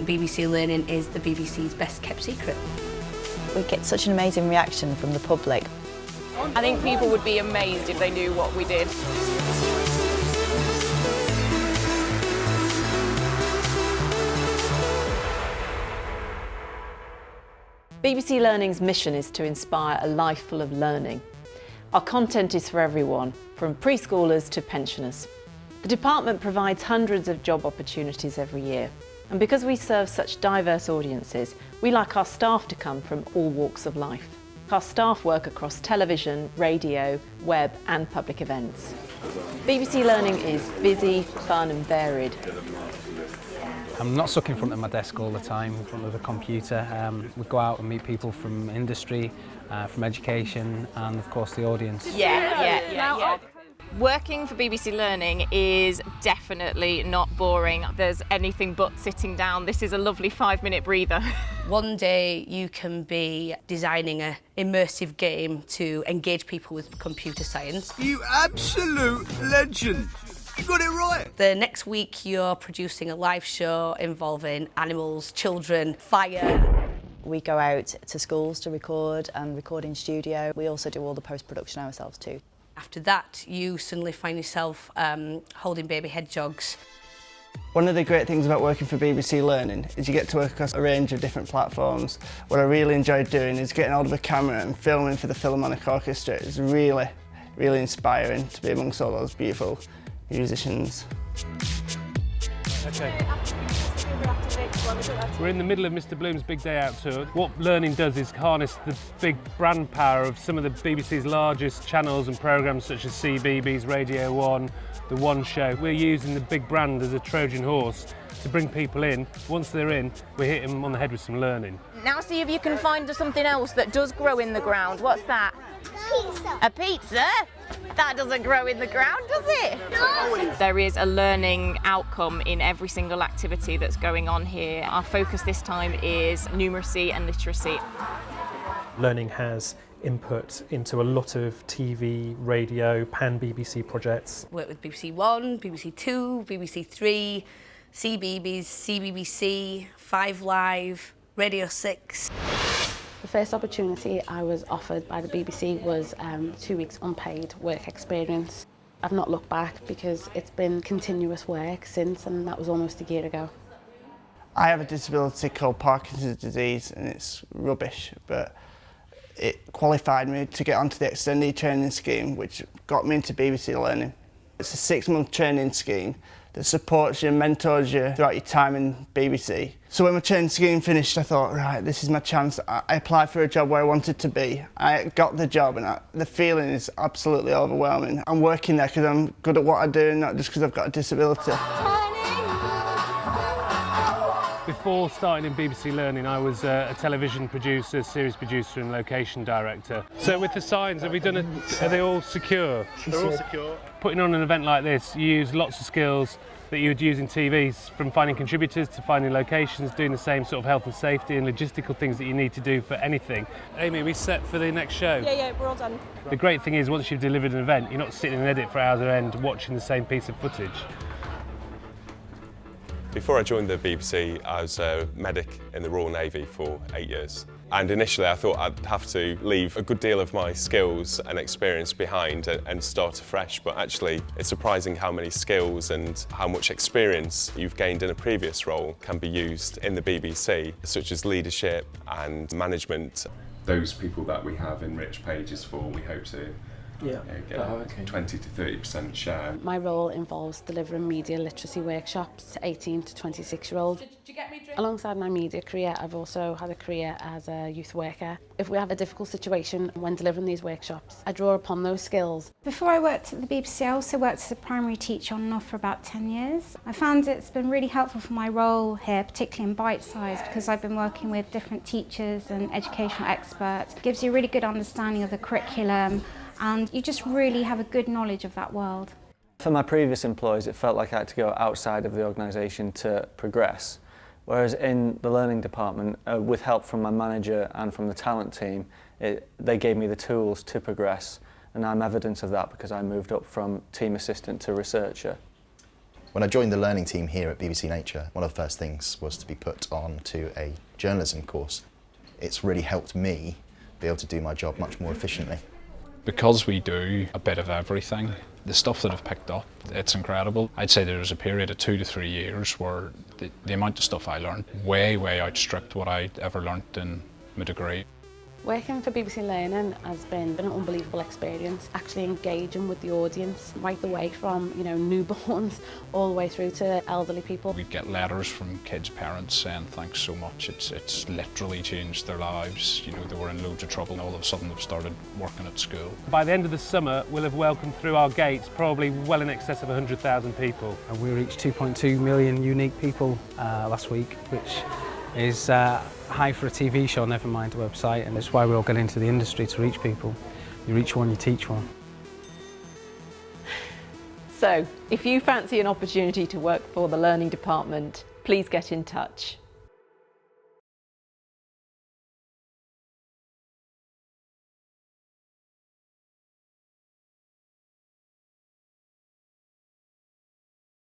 think BBC Learning is the BBC's best kept secret. We get such an amazing reaction from the public. I think people would be amazed if they knew what we did. BBC Learning's mission is to inspire a life full of learning. Our content is for everyone, from preschoolers to pensioners. The department provides hundreds of job opportunities every year. And because we serve such diverse audiences, we like our staff to come from all walks of life. Our staff work across television, radio, web and public events. BBC Learning is busy, fun and varied. I'm not stuck in front of my desk all the time, in front of the computer. We go out and meet people from industry, from education and of course the audience. Yeah. Working for BBC Learning is definitely not boring. There's anything but sitting down. This is a lovely 5-minute breather. One day you can be designing an immersive game to engage people with computer science. You absolute legend! You got it right! The next week you're producing a live show involving animals, children, fire. We go out to schools to record and record in studio. We also do all the post-production ourselves too. After that, you suddenly find yourself holding baby hedgehogs. One of the great things about working for BBC Learning is you get to work across a range of different platforms. What I really enjoyed doing is getting hold of a camera and filming for the Philharmonic Orchestra. It's really, really inspiring to be amongst all those beautiful musicians. Okay. We're in the middle of Mr Bloom's Big Day Out tour. What Learning does is harness the big brand power of some of the BBC's largest channels and programmes such as CBeebies, Radio 1, The One Show. We're using the big brand as a Trojan horse to bring people in. Once they're in, we hit them on the head with some learning. Now see if you can find something else that does grow in the ground. What's that? Pizza. A pizza? That doesn't grow in the ground, does it? No. There is a learning outcome in every single activity that's going on here. Our focus this time is numeracy and literacy. Learning has input into a lot of TV, radio, pan-BBC projects. Worked with BBC One, BBC Two, BBC Three, CBeebies, CBBC, 5 Live, Radio 6. The first opportunity I was offered by the BBC was 2 weeks unpaid work experience. I've not looked back because it's been continuous work since, and that was almost a year ago. I have a disability called Parkinson's disease and it's rubbish, but it qualified me to get onto the extended training scheme, which got me into BBC Learning. It's a 6-month training scheme that supports you and mentors you throughout your time in BBC. So when my training scheme finished, I thought, right, this is my chance. I applied for a job where I wanted to be. I got the job and the feeling is absolutely overwhelming. I'm working there because I'm good at what I do and not just because I've got a disability. Before starting in BBC Learning, I was a television producer, series producer and location director. So with the signs, are they all secure? They're all secure. Putting on an event like this, you use lots of skills that you would use in TVs, from finding contributors to finding locations, doing the same sort of health and safety and logistical things that you need to do for anything. Amy, are we set for the next show? Yeah, we're all done. The great thing is once you've delivered an event, you're not sitting in edit for hours on end watching the same piece of footage. Before I joined the BBC, I was a medic in the Royal Navy for 8 years. And initially I thought I'd have to leave a good deal of my skills and experience behind and start afresh, but actually it's surprising how many skills and how much experience you've gained in a previous role can be used in the BBC, such as leadership and management. Those people that we have enriched pages for, we hope to get a 20 to 30% share. My role involves delivering media literacy workshops to 18 to 26-year-olds. Alongside my media career, I've also had a career as a youth worker. If we have a difficult situation when delivering these workshops, I draw upon those skills. Before I worked at the BBC, I also worked as a primary teacher on and off for about 10 years. I found it's been really helpful for my role here, particularly in Bite Size, because I've been working with different teachers and educational experts. It gives you a really good understanding of the curriculum, and you just really have a good knowledge of that world. For my previous employees, it felt like I had to go outside of the organisation to progress, whereas in the learning department, with help from my manager and from the talent team, they gave me the tools to progress, and I'm evidence of that because I moved up from team assistant to researcher. When I joined the learning team here at BBC Nature, one of the first things was to be put on to a journalism course. It's really helped me be able to do my job much more efficiently. Because we do a bit of everything, the stuff that I've picked up, it's incredible. I'd say there was a period of 2 to 3 years where the amount of stuff I learned way outstripped what I'd ever learnt in my degree. Working for BBC Learning has been an unbelievable experience, actually engaging with the audience right the way from, you know, newborns all the way through to elderly people. We'd get letters from kids' parents saying thanks so much, it's literally changed their lives. You know, they were in loads of trouble and all of a sudden they've started working at school. By the end of the summer, we'll have welcomed through our gates probably well in excess of 100,000 people. And we reached 2.2 million unique people last week, which is high for a TV show, never mind a website, and that's why we all get into the industry, to reach people. You reach one, you teach one. So, if you fancy an opportunity to work for the Learning Department, please get in touch.